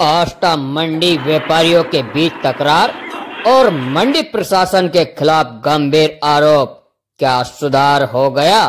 आष्टा मंडी व्यापारियों के बीच तकरार और मंडी प्रशासन के खिलाफ गंभीर आरोप, क्या सुधार हो गया?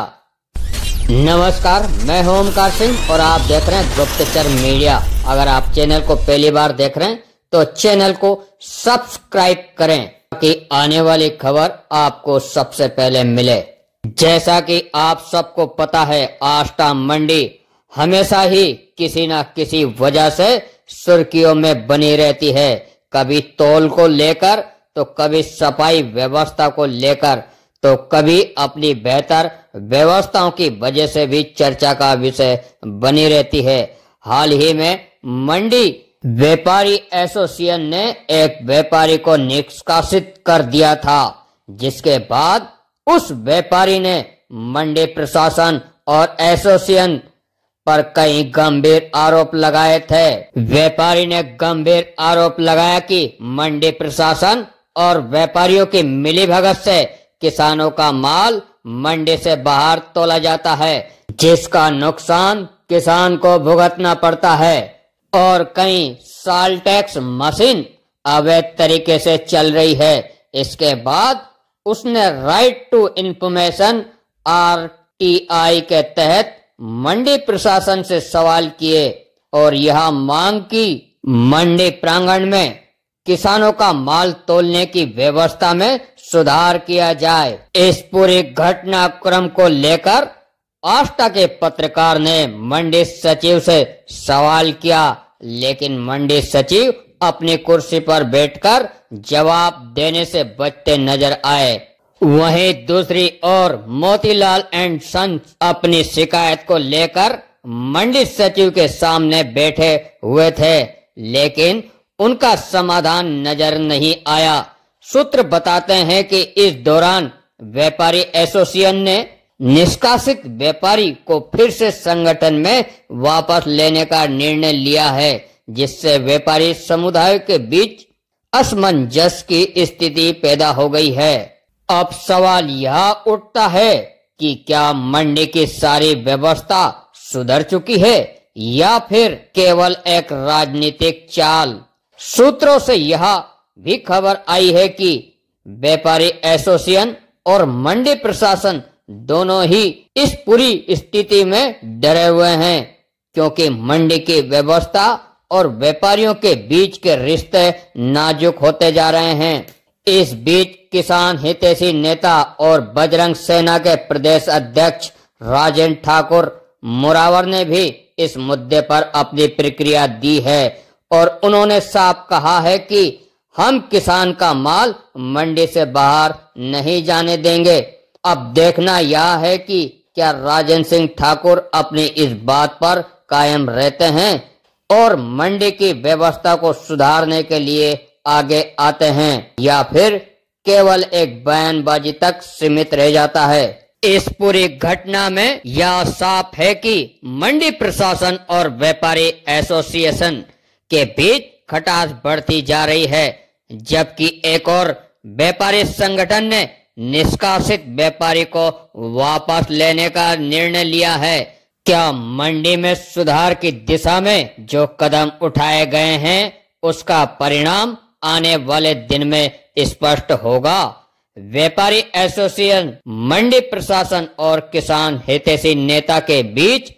नमस्कार, मैं हूं ओमकार सिंह और आप देख रहे हैं गुप्तचर मीडिया। अगर आप चैनल को पहली बार देख रहे हैं तो चैनल को सब्सक्राइब करें ताकि आने वाली खबर आपको सबसे पहले मिले। जैसा कि आप सबको पता है, आष्टा मंडी हमेशा ही किसी न किसी वजह से सुर्खियों में बनी रहती है। कभी तौल को लेकर तो कभी सफाई व्यवस्था को लेकर तो कभी अपनी बेहतर व्यवस्थाओं की वजह से भी चर्चा का विषय बनी रहती है। हाल ही में मंडी व्यापारी एसोसिएशन ने एक व्यापारी को निष्कासित कर दिया था, जिसके बाद उस व्यापारी ने मंडी प्रशासन और एसोसिएशन पर कई गंभीर आरोप लगाए थे। व्यापारी ने गंभीर आरोप लगाया कि मंडी प्रशासन और व्यापारियों की मिलीभगत से किसानों का माल मंडी से बाहर तोला जाता है, जिसका नुकसान किसान को भुगतना पड़ता है और कई साल टैक्स मशीन अवैध तरीके से चल रही है। इसके बाद उसने राइट टू इंफॉर्मेशन RTI के तहत मंडी प्रशासन से सवाल किए और यह मांग की मंडी प्रांगण में किसानों का माल तोलने की व्यवस्था में सुधार किया जाए। इस पूरी घटनाक्रम को लेकर आष्टा के पत्रकार ने मंडी सचिव से सवाल किया, लेकिन मंडी सचिव अपनी कुर्सी पर बैठकर जवाब देने से बचते नजर आए। वहीं दूसरी ओर मोतीलाल एंड सन्स अपनी शिकायत को लेकर मंडी सचिव के सामने बैठे हुए थे, लेकिन उनका समाधान नजर नहीं आया। सूत्र बताते हैं कि इस दौरान व्यापारी एसोसिएशन ने निष्कासित व्यापारी को फिर से संगठन में वापस लेने का निर्णय लिया है, जिससे व्यापारी समुदाय के बीच असमंजस की स्थिति पैदा हो गई है। अब सवाल यह उठता है कि क्या मंडी की सारी व्यवस्था सुधर चुकी है या फिर केवल एक राजनीतिक चाल? सूत्रों से यह भी खबर आई है कि व्यापारी एसोसिएशन और मंडी प्रशासन दोनों ही इस पूरी स्थिति में डरे हुए हैं, क्योंकि मंडी की व्यवस्था और व्यापारियों के बीच के रिश्ते नाजुक होते जा रहे हैं। इस बीच किसान हितैषी नेता और बजरंग सेना के प्रदेश अध्यक्ष राजेंद्र ठाकुर मुरावर ने भी इस मुद्दे पर अपनी प्रतिक्रिया दी है और उन्होंने साफ कहा है कि हम किसान का माल मंडी से बाहर नहीं जाने देंगे। अब देखना यह है कि क्या राजेंद्र सिंह ठाकुर अपनी इस बात पर कायम रहते हैं और मंडी की व्यवस्था को सुधारने के लिए आगे आते हैं या फिर केवल एक बयानबाजी तक सीमित रह जाता है। इस पूरी घटना में यह साफ है कि मंडी प्रशासन और व्यापारी एसोसिएशन के बीच खटास बढ़ती जा रही है, जबकि एक और व्यापारी संगठन ने निष्कासित व्यापारी को वापस लेने का निर्णय लिया है। क्या मंडी में सुधार की दिशा में जो कदम उठाए गए हैं उसका परिणाम आने वाले दिन में स्पष्ट होगा? व्यापारी एसोसिएशन, मंडी प्रशासन और किसान हितैषी नेता के बीच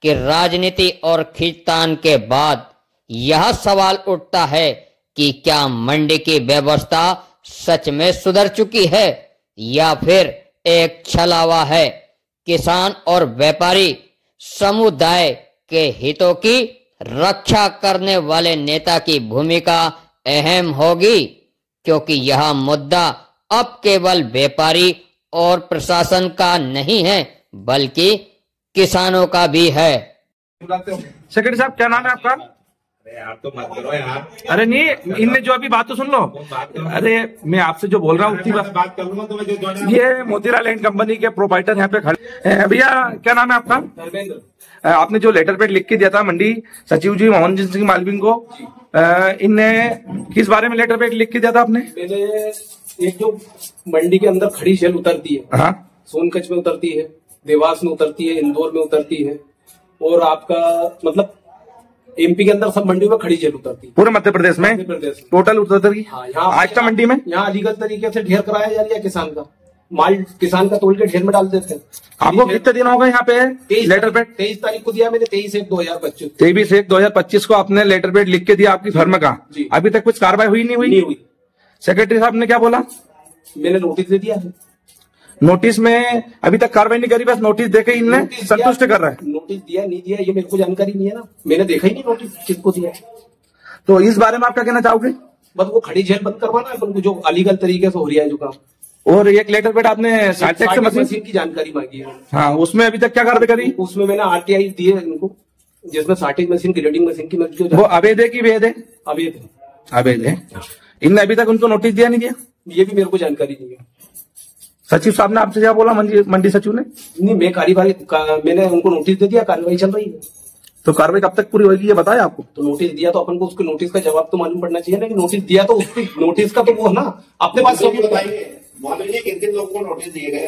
की राजनीति और खींचतान के बाद यह सवाल उठता है कि क्या मंडी की व्यवस्था सच में सुधर चुकी है या फिर एक छलावा है? किसान और व्यापारी समुदाय के हितों की रक्षा करने वाले नेता की भूमिका अहम होगी, क्योंकि यह मुद्दा अब केवल व्यापारी और प्रशासन का नहीं है बल्कि किसानों का भी है। सेक्रेटरी साहब, क्या नाम है आपका? अरे आप तो मत करो यार। अरे नहीं, इनने जो अभी बात तो सुन लो। अरे मैं आपसे जो बोल रहा हूँ उतनी बात कर लूंगा तो मैं ये मोतीलाल एंड कंपनी के प्रोपाइटर यहाँ पे खड़े। भैया क्या नाम है आपका? आपने जो लेटर पेड लिख के दिया था मंडी सचिव जी मोहन सिंह मालवीय को, इनने किस बारे में लेटर पेड लिख के दिया था आपने? एक जो मंडी के अंदर खड़ी शेल उतरती है, हाँ, सोनकच्छ में उतरती है, देवास में उतरती है, इंदौर में उतरती है, और आपका मतलब एमपी के अंदर सब मंडियों में खड़ी जेल उतरती है। पूरे मध्य प्रदेश में मध्य प्रदेश में। टोटल उतरती हाँ, यहाँ आज मंडी में यहाँ अलीगढ़ तरीके से ढेर कराया जा रहा है किसान का माल, किसान का तोल के ढेर में डाल देते हैं। आपको कितने दिन हो गए यहाँ पे लेटर पैड? 23 तारीख को दिया मैंने, 23/1/2025। 23/1/2025 को आपने लेटर पैड लिख के दिया आपकी फर्म का। जी। अभी तक कुछ कार्रवाई हुई नहीं नहीं हुई? हुई। सेक्रेटरी साहब ने क्या बोला? मैंने नोटिस दे दिया है। नोटिस में अभी तक कार्रवाई नहीं करी, बस नोटिस देके इनने संतुष्ट कर रहा है। नोटिस दिया नहीं दिया ये मेरे को जानकारी नहीं है ना, मैंने देखा ही नहीं नोटिस किसको दिया है। तो इस बारे में आप क्या कहना चाहोगे? बस वो खड़ी जेल बंद करवाना है अपन को, जो अलीगढ़ तरीके से हो रहा है जो काम। और एक लेटर पैड आपने साइटेक्स मशीन की जानकारी मांगी है। हाँ, उसमें अभी तक क्या कार्रवाई करी? उसमें मैंने आरटीआई दिए इनको, जिसमें सार्टिंग मशीन, ग्रेडिंग मशीन की मदद वो अवैध है कि वैध है? अवैध है। इनने अभी तक उनको नोटिस दिया नहीं दिया? ये भी मेरे को जानकारी नहीं है। सचिव साहब ने आपसे क्या बोला? मंडी सचिव ने? नहीं, मैं कार्यवाही मैंने उनको नोटिस दे दिया, कार्यवाही चल रही है। तो कार्रवाई कब तक पूरी होगी ये बताया आपको? तो नोटिस दिया तो अपन को उसके नोटिस का जवाब तो मालूम पड़ना चाहिए ना, कि नोटिस दिया तो उसकी नोटिस का तो वो है ना अपने पास। बताइए किन किन लोगों को नोटिस दिए गए?